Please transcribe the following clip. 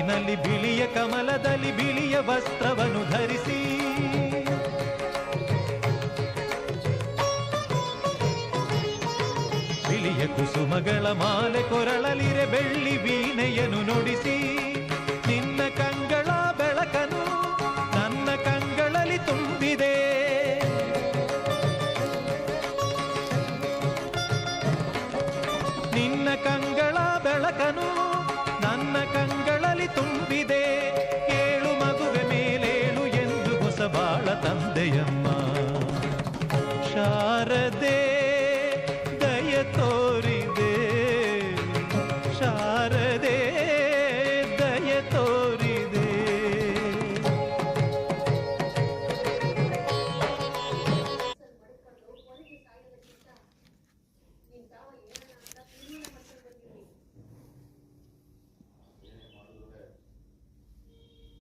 ಮನಸ್ಸಿನಲ್ಲಿ ಬಿಳಿಯ ಕಮಲದಲ್ಲಿ ಬಿಳಿಯ ವಸ್ತ್ರವನ್ನು ಧರಿಸಿ ಬಿಳಿಯ ಕುಸುಮಗಳ ಮಾಲೆ ಕೊರಳಲಿರೆ ಬೆಳ್ಳಿ ವೀಣೆಯನ್ನು ನುಡಿಸಿ ನಿನ್ನ ಕಂಗಳ ಬೆಳಕನು ನನ್ನ ಕಂಗಳಲ್ಲಿ ತುಂಬಿದೆ. ನಿನ್ನ ಕಂಗಳ ಬೆಳಕನು ನನ್ನ ಕಂಗಳಲ್ಲಿ ತುಂಬಿದೆ. ಏಳು ಮಗುವೆ ಮೇಲೇಳು ಎಂದು ಹೊಸ ಬಾಳ ತಂದೆಯಮ್ಮ ಶಾರದೆ.